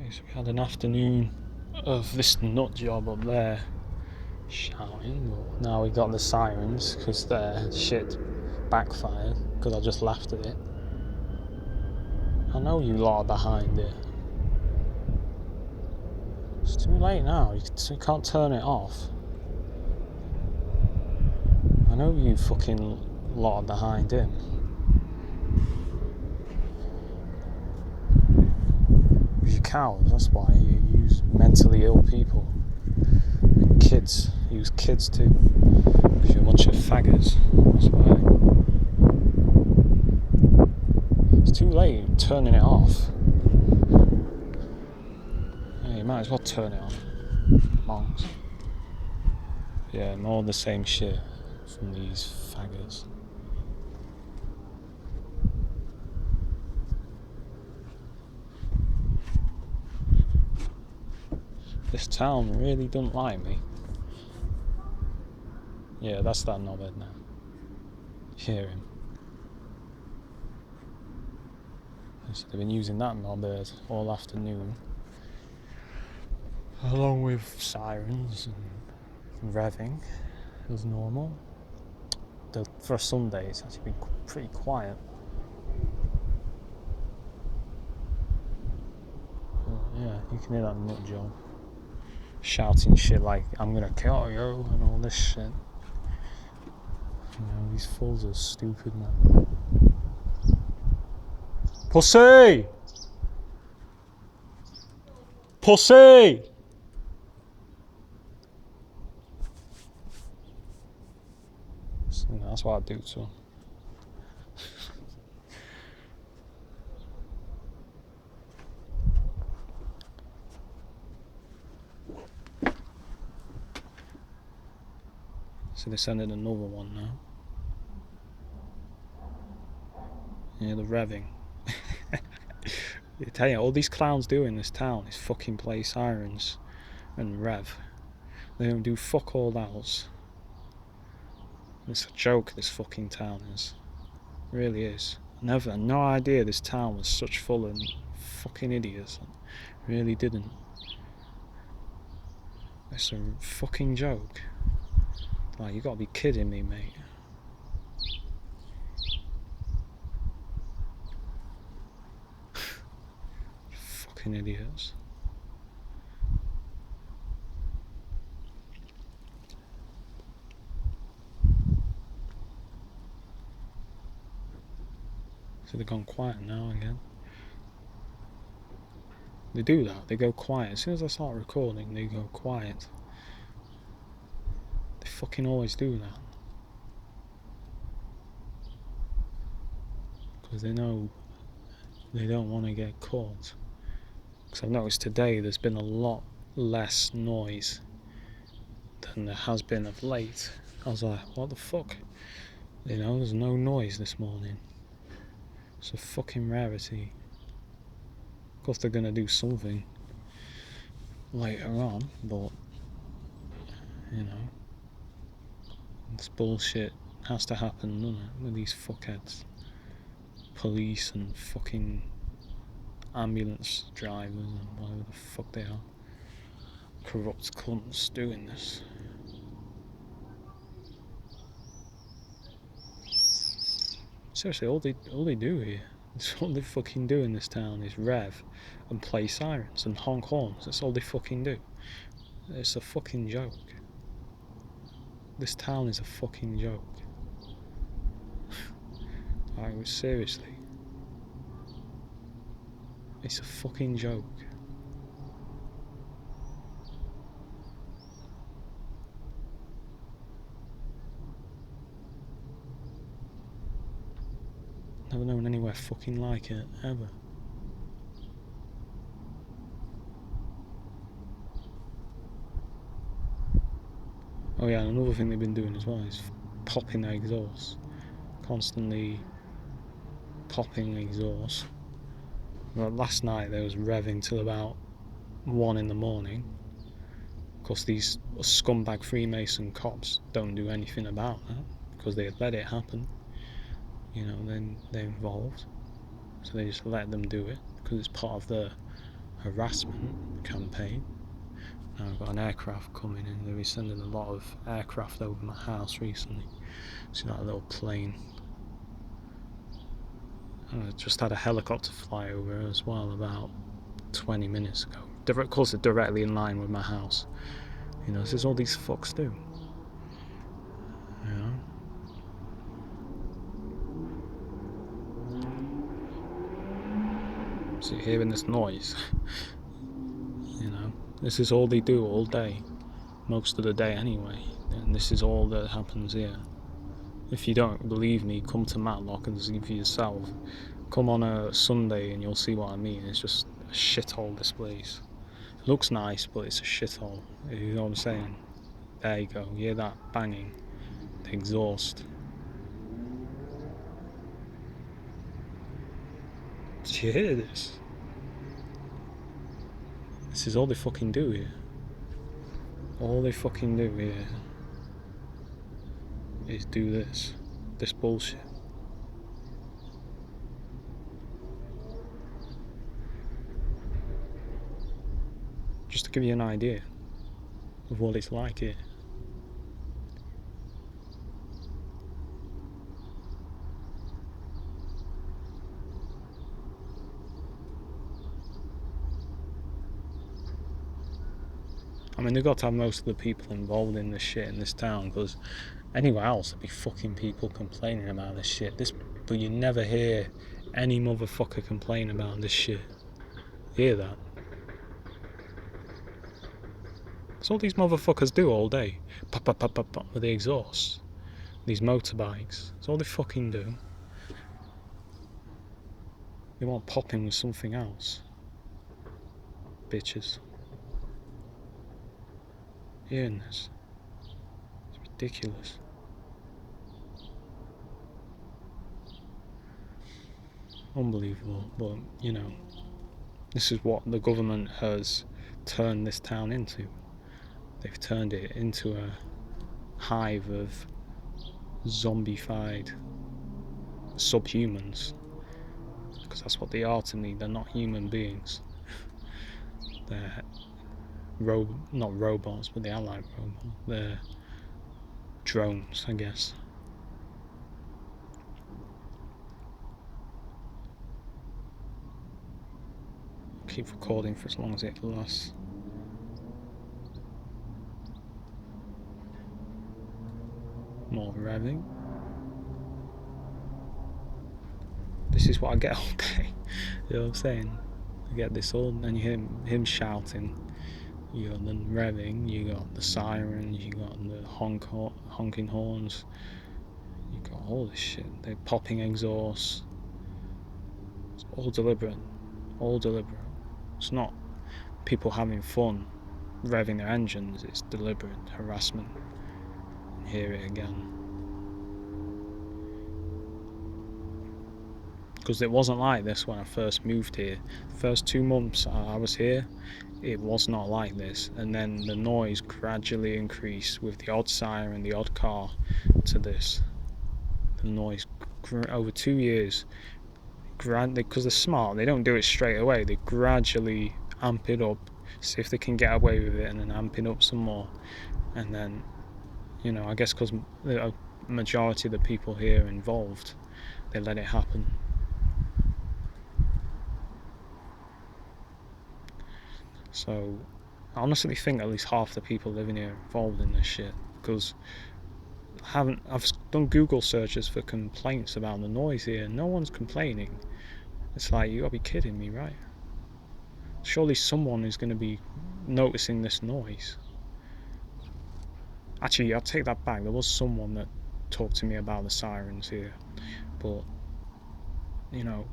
So we had an afternoon of this nut job up there shouting, but now we got the sirens because their shit backfired because I just laughed at it. I know you lot are behind it. It's too late now, you can't turn it off. I know you fucking lot are behind him. You cowards, that's why you use mentally ill people. And kids, you use kids too. Because you're a bunch of faggots, that's why. It's too late turning it off. Yeah, you might as well turn it on. Monks. Yeah, more the same shit from these faggots. This town really doesn't like me. Yeah, that's that knobhead now. Hear him. So they've been using that knobhead all afternoon, along with sirens and revving as normal. For a Sunday, it's actually been pretty quiet. But yeah, you can hear that nut job shouting shit like "I'm gonna kill you" and all this shit. You know, these fools are stupid, man. Pussy! Pussy! So, you know, that's what I do to them. So they're sending another one now. Yeah, the revving. I tell you, all these clowns do in this town is fucking play sirens and rev. They don't do fuck all else. It's a joke, this fucking town is. It really is. No idea this town was such full of fucking idiots. Really didn't. It's a fucking joke. Like, you gotta be kidding me, mate. Fucking idiots. So they've gone quiet now again. They do that, they go quiet. As soon as I start recording, they go quiet. They fucking always do that. Because they know they don't want to get caught. Because I've noticed today there's been a lot less noise than there has been of late. I was like, what the fuck? You know, there's no noise this morning. It's a fucking rarity. Of course they're gonna do something later on, but you know, this bullshit has to happen, doesn't it? With these fuckheads, police and fucking ambulance drivers and whatever the fuck they are, corrupt cunts doing this. Seriously, all they do here, all they fucking do in this town is rev and play sirens and honk horns. That's all they fucking do. It's a fucking joke. This town is a fucking joke. Like, seriously. It's a fucking joke. Never known anywhere fucking like it, ever. Oh yeah, and another thing they've been doing as well is popping their exhaust. Constantly popping the exhaust. Well, last night they was revving till about 1 in the morning. Of course, these scumbag Freemason cops don't do anything about that because they let it happen. You know, then they're involved, so they just let them do it because it's part of their harassment campaign. Now I've got an aircraft coming in. They'll be sending a lot of aircraft over my house recently. See that little plane? And I just had a helicopter fly over as well about 20 minutes ago. Of course, it's directly in line with my house. You know, this is all these fucks do. You know? So you're hearing this noise. You know, this is all they do all day. Most of the day anyway. And this is all that happens here. If you don't believe me, come to Matlock and see for yourself. Come on a Sunday and you'll see what I mean. It's just a shithole, this place. It looks nice, but it's a shithole. You know what I'm saying? There you go. You hear that banging? The exhaust. Did you hear this? This is all they fucking do here. All they fucking do here is do this. This bullshit. Just to give you an idea of what it's like here. I mean, they've got to have most of the people involved in this shit in this town, because anywhere else there'd be fucking people complaining about this shit. But you never hear any motherfucker complain about this shit. You hear that? That's all these motherfuckers do all day. Pop, pop, pop, pop, pop with the exhaust. These motorbikes. That's all they fucking do. They want popping with something else. Bitches. Hearing this? It's ridiculous. Unbelievable. But, you know, this is what the government has turned this town into. They've turned it into a hive of zombified subhumans, because that's what they are to me. They're not human beings. They're not robots, but they are like robots. They're drones, I guess. I'll keep recording for as long as it lasts. More revving. This is what I get all day. You know what I'm saying? I get this all, and you hear him shouting. You got the revving, you got the sirens, you got the honking horns, you got all this shit. They're popping exhausts. It's all deliberate. All deliberate. It's not people having fun revving their engines, it's deliberate harassment. Hear it again. Because it wasn't like this when I first moved here. The first 2 months I was here, it was not like this. And then the noise gradually increased with the odd siren, the odd car, to this. The noise over 2 years, because they're smart, they don't do it straight away. They gradually amp it up, see if they can get away with it, and then amp it up some more. And then, you know, I guess because the majority of the people here involved, they let it happen. So I honestly think at least half the people living here are involved in this shit, because I've done Google searches for complaints about the noise here. No one's complaining. It's like, you gotta be kidding me, right? Surely someone is going to be noticing this noise. Actually, I'll take that back. There was someone that talked to me about the sirens here, but, you know,